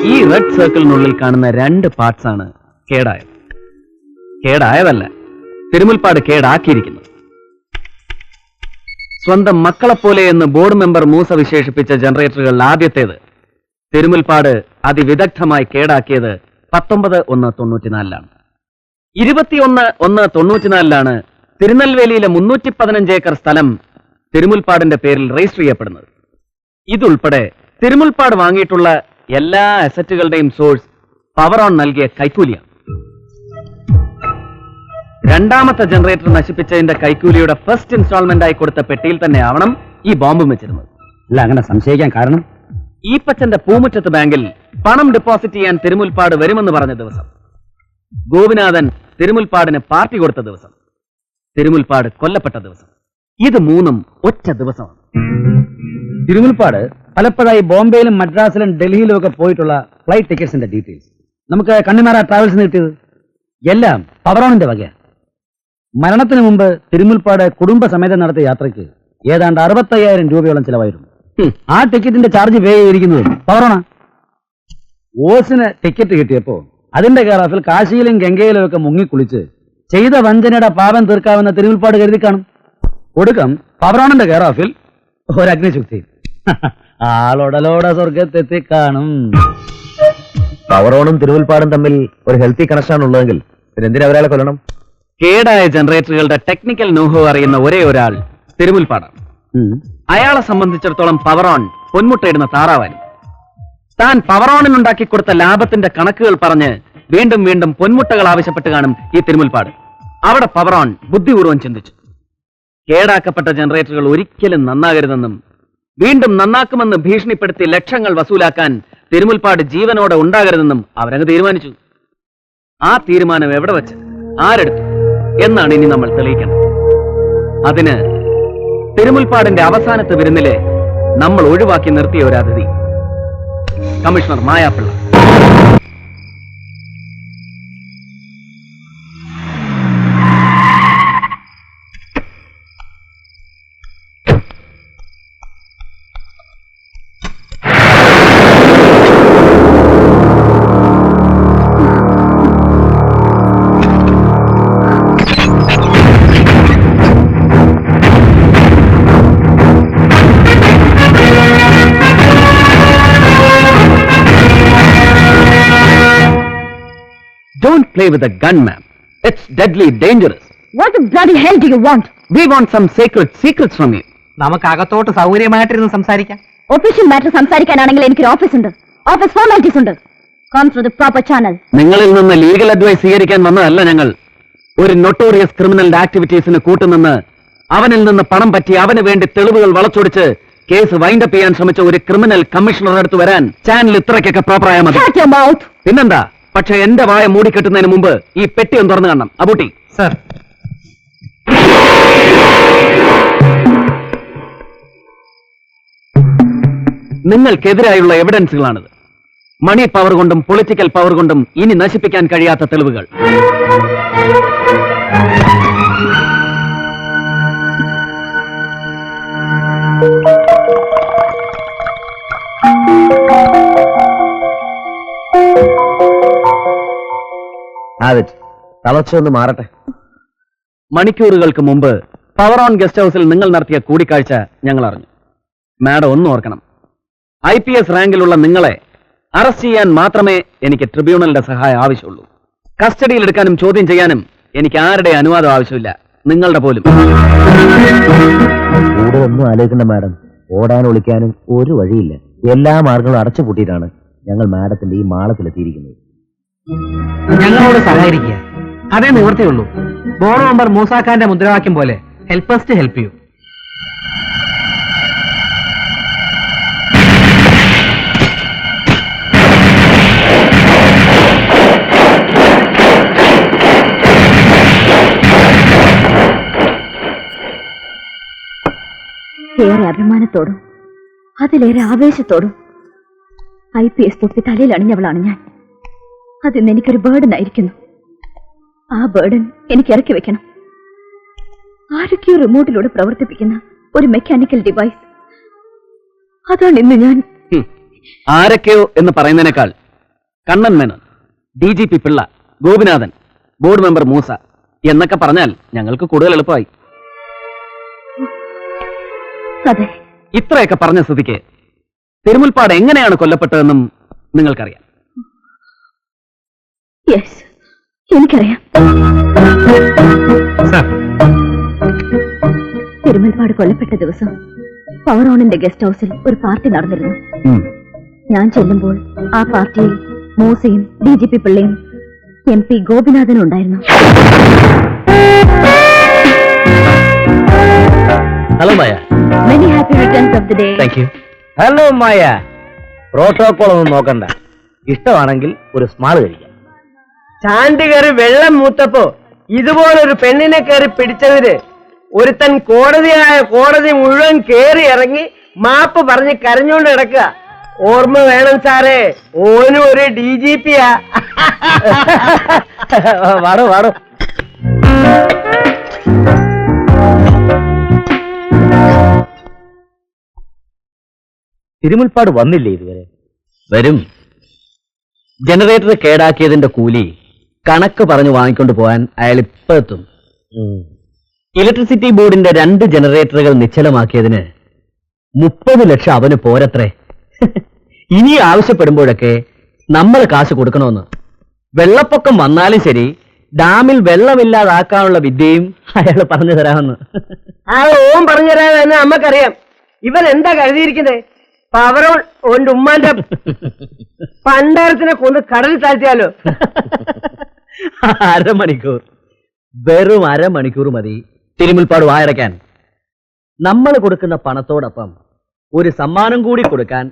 ഈ റെഡ് സർക്കിളിനുള്ളിൽ കാണുന്ന 2 പാർട്സ് ആണ് കേടായത്. കേടായതല്ല, തിരുമുൽപ്പാട് കേടാക്കിയിരിക്കുന്നു. സ്വന്തം മക്കളെപ്പോലെ എന്ന് ബോർഡ് മെമ്പർ മൂസ വിശേഷിപ്പിച്ച ജനറേറ്ററുകൾ ആദ്യത്തേത് തിരുമുൽപ്പാട് അതിവിദഗ്ധമായി കേടാക്കിയത് 19/1/94 21/1/94 തിരുനെൽവേലിയിലെ 315 ഏക്കർ സ്ഥലം തിരുമുൽപ്പാടിന്റെ പേരിൽ രജിസ്റ്റർ ചെയ്യപ്പെടുന്നത്. ഇതുൾപ്പെടെ തിരുമുൽപ്പാട് വാങ്ങിയിട്ടുള്ള എല്ലാ അസറ്റുകളുടെയും സോഴ്സ് പവർ ഓൺ നൽകിയ കൈക്കൂലിയാണ്. രണ്ടാമത്തെ ജനറേറ്റർ നശിപ്പിച്ചതിന്റെ കൈക്കൂലിയുടെ ഫസ്റ്റ് ഇൻസ്റ്റാൾമെന്റ് ആയി കൊടുത്ത പെട്ടിയിൽ തന്നെ ആവണം ഈ ബോംബും വെച്ചിരുന്നത്. അല്ല, അങ്ങനെ സംശയിക്കാൻ കാരണം ഈപ്പച്ചന്റെ പൂമുറ്റത്ത് ബാങ്കിൽ പണം ഡെപ്പോസിറ്റ് ചെയ്യാൻ തിരുമുൽപ്പാട് വരുമെന്ന് പറഞ്ഞ ദിവസം, ഗോപിനാഥൻ തിരുമുൽപ്പാടിന് പാർട്ടി കൊടുത്ത ദിവസം, തിരുമുൽപ്പാട് കൊല്ലപ്പെട്ട ദിവസം, ഇത് 3ഉം ഒറ്റ ദിവസമാണ്. തിരുമുൽപ്പാട് പലപ്പോഴായി ബോംബെയിലും മദ്രാസിലും ഡൽഹിയിലും ഒക്കെ പോയിട്ടുള്ള ഫ്ലൈറ്റ് ടിക്കറ്റ്സിന്റെ ഡീറ്റെയിൽസ് നമുക്ക് കണ്ണിമാറ ട്രാവൽസിന് കിട്ടിയത് എല്ലാം പവറോണിന്റെ വകയാണ്. മരണത്തിന് മുമ്പ് തിരുമുൽപ്പാട് കുടുംബസമേതം നടത്തിയ യാത്രയ്ക്ക് ഏതാണ്ട് 65,000 രൂപയോളം ചിലവായിരുന്നു. ആ ടിക്കറ്റിന്റെ ചാർജ് പേ ചെയ്തിരിക്കുന്നത് പവറോണ. ഓസിന് ടിക്കറ്റ് കിട്ടിയപ്പോ അതിന്റെ കെയർ കാശിയിലും ഗംഗയിലും ഒക്കെ മുങ്ങിക്കുളിച്ച് ചെയ്ത വഞ്ചനയുടെ പാപം തീർക്കാവുന്ന തിരുമുൽപ്പാട് കരുതി കാണും. ഒടുക്കം പവറോണിന്റെ കെയർ ഓഫിൽ ഒരു അഗ്നിശുദ്ധി, ആളോടലോടെ സ്വർഗത്തെത്തി കാണും. പവറോണും തിരുമുൽപ്പാടും തമ്മിൽ ഒരു ഹെൽത്തി കണക്ഷൻ ഉള്ളതെങ്കിൽ എന്തിനാ ഒരാളെ കൊല്ലണം? കേടായ ജനറേറ്ററുകളുടെ ടെക്നിക്കൽ നോഹോ അറിയുന്ന ഒരേ ഒരാൾ തിരുമുൽപ്പാടാണ്. അയാളെ സംബന്ധിച്ചിടത്തോളം പവറോൺ പൊന്മുട്ടയിടുന്ന താറാവാനും. താൻ പവറോണിനുണ്ടാക്കി കൊടുത്ത ലാഭത്തിന്റെ കണക്കുകൾ പറഞ്ഞ് വീണ്ടും വീണ്ടും പൊന്മുട്ടകൾ ആവശ്യപ്പെട്ട് കാണും ഈ തിരുമുൽപ്പാട്. അവിടെ പവറോൺ ബുദ്ധിപൂർവ്വം ചിന്തിച്ചു, കേടാക്കപ്പെട്ട ജനറേറ്ററുകൾ ഒരിക്കലും നന്നാകരുതെന്നും വീണ്ടും നന്നാക്കുമെന്ന് ഭീഷണിപ്പെടുത്തി ലക്ഷങ്ങൾ വസൂലാക്കാൻ തിരുമുൽപ്പാട് ജീവനോടെ ഉണ്ടാകരുതെന്നും അവരങ്ങ് തീരുമാനിച്ചു. ആ തീരുമാനം എവിടെ വെച്ച് ആരെടുത്തു എന്നാണ് ഇനി നമ്മൾ തെളിയിക്കേണ്ടത്. അതിന് തിരുമുൽപ്പാടിന്റെ അവസാനത്തെ വിരുന്നിലെ നമ്മൾ ഒഴിവാക്കി നിർത്തിയ ഒരു അതിഥി, commissioner മായാപ്പിള്ള. Don't play with a gun, ma'am. It's deadly dangerous. What the bloody hell do you want? We want some sacred secrets from you. നമുക്ക് അകത്തോട്ട് സൗകര്യമായിട്ടിരുന്ന് സംസാരിക്കാം. ഒഫീഷ്യൽ മാറ്റർ സംസാരിക്കാനാണെങ്കിൽ എനിക്കൊരു ഓഫീസ് ഉണ്ട്. ഓഫീസ് ഫോർമാലിറ്റീസ് ഉണ്ട്. Come through the proper channel. നിങ്ങളിൽ നിന്ന് legal advice സ്വീകരിക്കാൻ വന്നതല്ല ഞങ്ങൾ. ഒരു നൊട്ടോറിയസ് ക്രിമിനൽ ആക്ടിവിറ്റീസിന് കൂട്ടുനിന്ന് അവനിൽ നിന്ന് പണം പറ്റി അവന് വേണ്ടി തെളിവുകൾ വളച്ചൊടിച്ച് കേസ് വൈൻഡപ്പ് ചെയ്യാൻ ശ്രമിച്ച ഒരു ക്രിമിനൽ കമ്മീഷണറുടെ അടുത്ത് വരാൻ ചാനൽ ഇത്രയ്ക്കൊക്കെ പ്രോപ്പർ ആയാൽ മതി. Shut your mouth. പിന്നെന്താ? പക്ഷെ എന്റെ വായ മൂടിക്കെട്ടുന്നതിന് മുമ്പ് ഈ പെട്ടി ഒന്ന് തുറന്നു കാണണം. അബൂട്ടി സർ. നിങ്ങൾക്കെതിരായുള്ള എവിഡൻസുകളാണിത്. മണി പവർ കൊണ്ടും പൊളിറ്റിക്കൽ പവർ കൊണ്ടും ഇനി നശിപ്പിക്കാൻ കഴിയാത്ത തെളിവുകൾ. തളച്ചൊന്ന് മാറട്ടെ. മണിക്കൂറുകൾക്ക് മുമ്പ് പവർ ഓൺ ഗസ്റ്റ് ഹൗസിൽ നിങ്ങൾ നടത്തിയ കൂടിക്കാഴ്ച ഞങ്ങൾ അറിഞ്ഞു. മാഡം ഒന്നും ഓർക്കണം, IPS റാങ്കിലുള്ള നിങ്ങളെ അറസ്റ്റ് ചെയ്യാൻ മാത്രമേ എനിക്ക് ട്രിബ്യൂണലിന്റെ സഹായം ആവശ്യമുള്ളൂ. കസ്റ്റഡിയിൽ എടുക്കാനും ചോദ്യം ചെയ്യാനും എനിക്ക് ആരുടെ അനുവാദം ആവശ്യമില്ല, നിങ്ങളുടെ പോലും. കൂടുതലൊന്നും ആലോചിക്കണ്ട മാഡം. ഓടാനും ഒളിക്കാനും ഒരു വഴിയില്ല. എല്ലാ മാർഗങ്ങളും അടച്ചുപൂട്ടിയിട്ടാണ് ഞങ്ങൾ മാഡത്തിന്റെ ഈ മാളത്തിലെത്തിയിരിക്കുന്നത്. ഞങ്ങളോട് സഹകരിക്കുക, അതേ നിവൃത്തിയുള്ളൂ. ബോർഡ് മെമ്പർ മൂസാഖാന്റെ മുദ്രാവാക്യം പോലെ help us to help you. ഏറെ അഭിമാനത്തോടും അതിലേറെ ആവേശത്തോടും IPS തൊപ്പി തലയിൽ അണിഞ്ഞവളാണ് ഞാൻ. അതിന്ന് എനിക്കൊരു ബേർഡൻ ആയിരിക്കുന്നു. ആ ബേർഡൻ എനിക്ക് ഇറക്കി വെക്കണം. ആരൊക്കെയോ റിമോട്ടിലൂടെ പ്രവർത്തിപ്പിക്കുന്ന ഒരു മെക്കാനിക്കൽ ഡിവൈസ്, അതാണ് ഇന്ന് ഞാൻ. ആരൊക്കെയോ എന്ന് പറയുന്നതിനേക്കാൾ Kannan Menon, DGP Pillai, Gopinathan, board member Moosa എന്നൊക്കെ പറഞ്ഞാൽ ഞങ്ങൾക്ക് കൂടുതൽ എളുപ്പമായി. അതെ, ഇത്രയൊക്കെ പറഞ്ഞ സ്ഥിതിക്ക് തിരുമുൽപ്പാട് എങ്ങനെയാണ് കൊല്ലപ്പെട്ടതെന്നും നിങ്ങൾക്കറിയാം. യെസ്, എനിക്കറിയാം. തിരുമുൽപ്പാട് കൊല്ലപ്പെട്ട ദിവസം പവറോണിന്റെ ഗസ്റ്റ് ഹൗസിൽ ഒരു പാർട്ടി നടന്നിരുന്നു. ഞാൻ ചെല്ലുമ്പോൾ ആ പാർട്ടിയിൽ മൂസയും DGP പിള്ളയും MP ഗോപിനാഥനും ഉണ്ടായിരുന്നു. Hello Maya. Many happy returns of the day. Thank you. Hello Maya. Protocol ഒന്നും നോക്കണ്ട, ഇഷ്ടമാണെങ്കിൽ ഒരു സ്മാൾ കഴിക്കാം. ചാണ്ടി കയറി വെള്ളം മൂത്തപ്പോ ഇതുപോലൊരു പെണ്ണിനെ കയറി പിടിച്ചതിന് ഒരുത്തൻ കോടതി മുഴുവൻ കേറി ഇറങ്ങി മാപ്പ് പറഞ്ഞ് കരഞ്ഞോണ്ട് കിടക്കുക. ഓർമ്മ വേണം സാറേ, ഓനും ഒരു DGP-യാ. വാടോ വാടോ. തിരുമുൽപ്പാട് വന്നില്ലേ ഇതുവരെ? വരും. ജനറേറ്റർ കേടാക്കിയതിന്റെ കൂലി കണക്ക് പറഞ്ഞു വാങ്ങിക്കൊണ്ട് പോകാൻ അയാൾ ഇപ്പൊ എത്തും. ഇലക്ട്രിസിറ്റി ബോർഡിന്റെ 2 ജനറേറ്ററുകൾ നിശ്ചലമാക്കിയതിന് 30 ലക്ഷം അവന് പോരത്രേ. ഇനി ആവശ്യപ്പെടുമ്പോഴൊക്കെ നമ്മൾ കാശ് കൊടുക്കണമെന്ന്. വെള്ളപ്പൊക്കം വന്നാലും ശരി, ഡാമിൽ വെള്ളമില്ലാതാക്കാനുള്ള വിദ്യയും അയാൾ പറഞ്ഞു തരാമെന്ന്. ആ ഓൻ പറഞ്ഞുതരാമെന്ന് നമ്മക്കറിയാം. ഇവൻ എന്താ കരുതിയിരിക്കുന്നത്? പവറോൺ ഓന്റെ ഉമ്മാന്റെ പണ്ടാരത്തിനെ കൊണ്ട് കടലിൽ താഴ്ത്തിയാലോ? അരമണിക്കൂർ, വെറും അരമണിക്കൂർ മതി തിരുമുൽപ്പാട് വായടയ്ക്കാൻ. നമ്മൾ കൊടുക്കുന്ന പണത്തോടൊപ്പം ഒരു സമ്മാനം കൂടി കൊടുക്കാൻ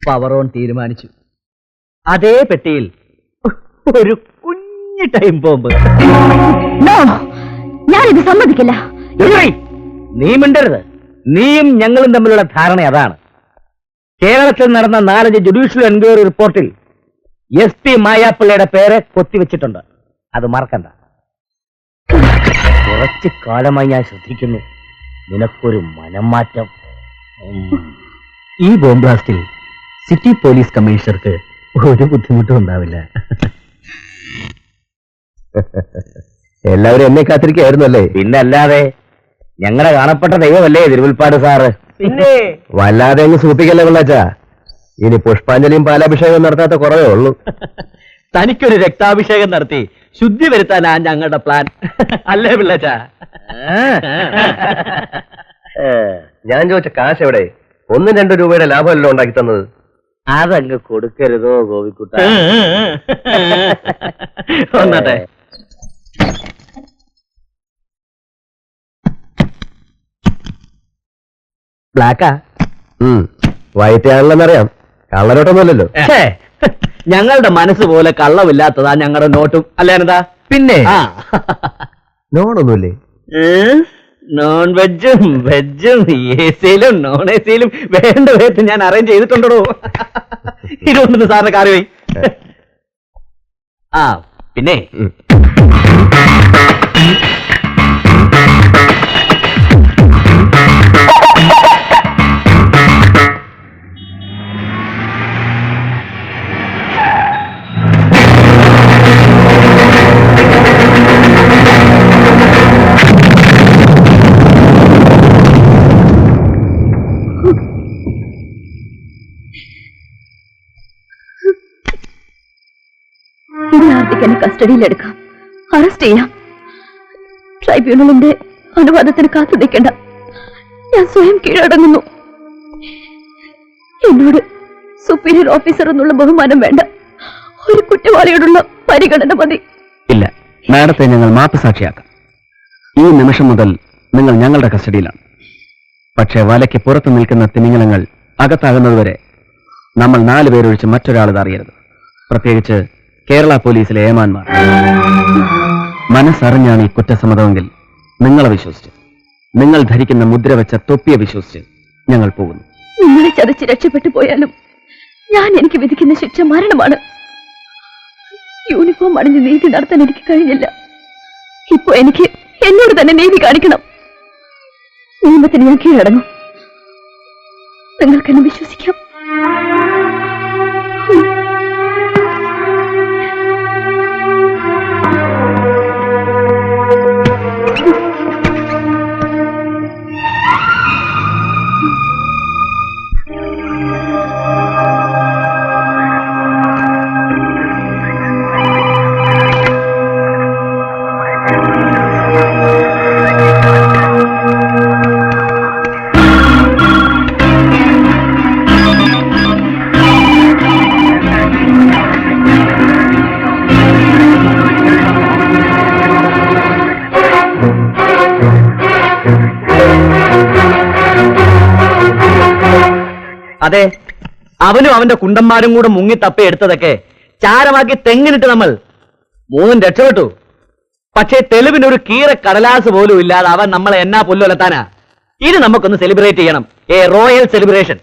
പവറോൺ തീരുമാനിച്ചു. അതേ പെട്ടിയിൽ ഒരു കുഞ്ഞു ടൈം ബോംബ്. നോ, ഞാനിത് സമ്മതിക്കില്ല. നീ മിണ്ടരുത്. നീയും ഞങ്ങളും തമ്മിലുള്ള ധാരണ അതാണ്. കേരളത്തിൽ നടന്ന 4 ജുഡീഷ്യൽ എൻക്വയറി റിപ്പോർട്ടിൽ SP മായാപ്പിള്ളയുടെ പേര് കൊത്തിവെച്ചിട്ടുണ്ട്. അത് മറക്കണ്ട. കുറച്ചു കാലമായി ഞാൻ ശ്രദ്ധിക്കുന്നു, നിനക്കൊരു മനംമാറ്റം. ഈ ബോംബ് ബ്ലാസ്റ്റിൽ സിറ്റി പോലീസ് കമ്മീഷണർക്ക് ഒരു ബുദ്ധിമുട്ടും ഉണ്ടാവില്ല. എല്ലാവരും എന്നെ കാത്തിരിക്കായിരുന്നു അല്ലേ? പിന്നല്ലാതെ, ഞങ്ങളെ കാണപ്പെട്ട ദൈവമല്ലേ തിരുമുൽപ്പാട് സാറ്. പിന്നെ വല്ലാതെ അങ്ങ് സൂപ്പിക്കല്ലേ പിള്ളാച്ചാ. ഇനി പുഷ്പാഞ്ജലിയും പാലാഭിഷേകവും നടത്താത്ത കുറവേ ഉള്ളൂ. തനിക്കൊരു രക്താഭിഷേകം നടത്തി ശുദ്ധി വരുത്താനാ ഞങ്ങളുടെ പ്ലാൻ, അല്ലേ പിള്ളച്ചാ? ഞാൻ ചോദിച്ച കാശ് എവിടെ? 1-2 രൂപയുടെ ലാഭമല്ലോ ഉണ്ടാക്കി തന്നത്. അതങ്ങ് കൊടുക്കരുതോ ഗോപിക്കുട്ട? വന്നാട്ടെ. ബ്ലാക്കാ? വൈറ്റ് ആണല്ലെന്നറിയാം, കള്ളരോട്ടൊന്നുമല്ലല്ലോ. ഞങ്ങളുടെ മനസ്സ് പോലെ കള്ളമില്ലാത്തതാ ഞങ്ങളുടെ നോട്ടും, അല്ലേ എന്താ? പിന്നെ നോണൊന്നുമില്ലേ? നോൺ വെജും വെജും AC-യിലും നോൺ AC-യിലും വേണ്ട വിധത്തിൽ ഞാൻ അറേഞ്ച് ചെയ്തിട്ടുണ്ടോ. ഇതുകൊണ്ടൊന്ന് സാറിന്റെ കാര്യം പോയി. ആ പിന്നെ എന്നെ കസ്റ്റഡിയിലെടുക്കാം, അറസ്റ്റ് ചെയ്യാം. ട്രൈബ്യൂണലിന്റെ അനുവാദത്തിന് കാത്തു നിൽക്കേണ്ട, ഞാൻ സ്വയം കീഴടങ്ങുന്നു. എന്നോട് സുപ്പീരിയർ ഓഫീസർ എന്നുള്ള ബഹുമാനം വേണ്ട, ഒരു കുറ്റവാളിയോടുള്ള പരിഗണന മതി. ഇല്ല, മാഡത്തെ ഞങ്ങൾ മാപ്പ് സാക്ഷിയാക്കാം. ഈ നിമിഷം മുതൽ നിങ്ങൾ ഞങ്ങളുടെ കസ്റ്റഡിയിലാണ്. പക്ഷേ വലയ്ക്ക് പുറത്തു നിൽക്കുന്ന തിമിംഗലങ്ങൾ അകത്താകുന്നതുവരെ നമ്മൾ 4 പേരൊഴിച്ച് മറ്റൊരാളിത് അറിയരുത്. പ്രത്യേകിച്ച് കേരള പോലീസിലെ ഏമാന്മാർ. മനസ്സറിഞ്ഞാണ് ഈ കുറ്റസമ്മതമെങ്കിൽ നിങ്ങളെ വിശ്വസിച്ച്, നിങ്ങൾ ധരിക്കുന്ന മുദ്ര വെച്ച തൊപ്പിയെ വിശ്വസിച്ച് ഞങ്ങൾ പോകുന്നു. നിങ്ങളെ ചതച്ച് രക്ഷപ്പെട്ടു പോയാലും ഞാൻ എനിക്ക് വിധിക്കുന്ന ശിക്ഷ മരണമാണ്. യൂണിഫോം അണിഞ്ഞ് നീതി നടത്താൻ എനിക്ക് കഴിഞ്ഞില്ല. ഇപ്പൊ എനിക്ക് എന്നോട് തന്നെ നീതി കാണിക്കണം. നിയമത്തിന് ഞാൻ കീഴടങ്ങും. നിങ്ങൾക്കെന്നെ വിശ്വസിക്കാം. അതെ, അവനും അവന്റെ കുണ്ടന്മാരും കൂടെ മുങ്ങി തപ്പി എടുത്തതൊക്കെ ചാരമാക്കി തെങ്ങിനിട്ട് നമ്മൾ 3 രക്ഷപ്പെട്ടു. പക്ഷേ തെളിവിന് ഒരു കീറ കടലാസ് പോലും ഇല്ലാതെ അവൻ നമ്മളെ എന്നാ പുല്ലുലത്താനാ. ഇത് നമുക്കൊന്ന് സെലിബ്രേറ്റ് ചെയ്യണം, എ റോയൽ സെലിബ്രേഷൻ.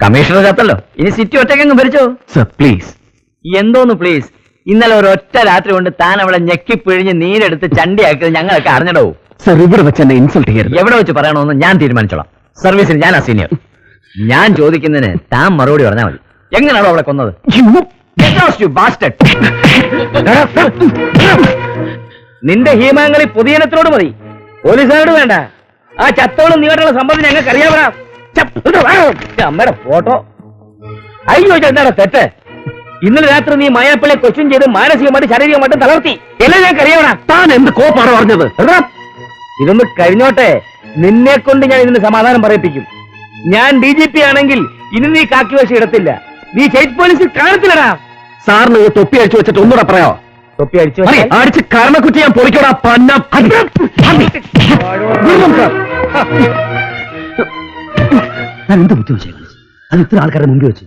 കമ്മീഷണർ ചത്തല്ലോ, ഇനി സിറ്റി ഒറ്റയ്ക്കങ്ങ് ഭരിച്ചോ. Sir please. എന്തോന്ന് പ്ലീസ്? ഇന്നലെ ഒരൊറ്റ രാത്രി കൊണ്ട് താൻ അവളെ ഞെക്കിപ്പിഴിഞ്ഞ് നീരെടുത്ത് ചണ്ടിയാക്കിയത് ഞങ്ങളൊക്കെ അറിഞ്ഞടോ. സർ ഇവിടെ വെച്ച് എന്നെ ഇൻസൾട്ട് ചെയ്യരുത്. എവിടെ വെച്ച് പറയണമെന്ന് ഞാൻ തീരുമാനിച്ചോളാം. സർവീസിന് ഞാൻ സീനിയർ. ഞാൻ ചോദിക്കുന്നതിന് താൻ മറുപടി പറഞ്ഞാൽ മതി. എങ്ങനെയാണോ അവളെ കൊന്നത്? നിന്റെ ഹീമാങ്ങളി പൊതുജനത്തിനോട് മതി, പോലീസുകാരോട് വേണ്ട. ആ ചത്തോളം നീട്ടുള്ള സംബന്ധം ഞങ്ങൾക്ക് അറിയാവണം. അമ്മയുടെ ഫോട്ടോ. അയ്യോ, എന്താണ് തെറ്റ്? ഇന്നലെ രാത്രി നീ മായാപ്പിളെ ക്വസ്റ്റ്യൻ ചെയ്ത് മാനസികമായിട്ട് ശാരീരികമായിട്ടും തളർത്തി. എല്ലാം ഞങ്ങൾക്ക് അറിയാവണം. താൻ എന്ത് കോപ്പാണ് പറഞ്ഞത്? ഇതൊന്ന് കഴിഞ്ഞോട്ടെ, നിന്നെ കൊണ്ട് ഞാൻ ഇതിന് സമാധാനം പറയിപ്പിക്കും. ഞാൻ DGP ആണെങ്കിൽ ഇനി നീ കാക്കി വേഷം ഇടത്തില്ല. നീ സ്റ്റേറ്റ് പോലീസിൽ കാണത്തില്ലടാ. സാറിന് തൊപ്പി അടിച്ചു വെച്ചിട്ട് ഒന്നുകൂടെ പറയാോ? തൊപ്പി അടിച്ചു അടിച്ച് കരണക്കുറ്റി ഞാൻ പൊളിക്കോടാ പന്ന. ഞാൻ എന്ത് ബുദ്ധിമുട്ട് അത് ഇത്ര ആൾക്കാരുടെ മുമ്പിൽ വെച്ച്.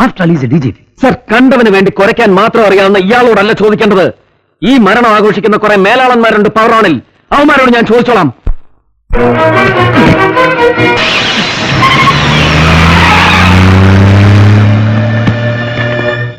After all is a DGP. Sir, കണ്ടവന് വേണ്ടി കുറയ്ക്കാൻ മാത്രം അറിയാവുന്ന ഇയാളോടല്ല ചോദിക്കേണ്ടത്. ഈ മരണം ആഘോഷിക്കുന്ന കുറെ മേലാളന്മാരുണ്ട് പവറോണിൽ. അവന്മാരോട് ഞാൻ ചോദിച്ചോളാം.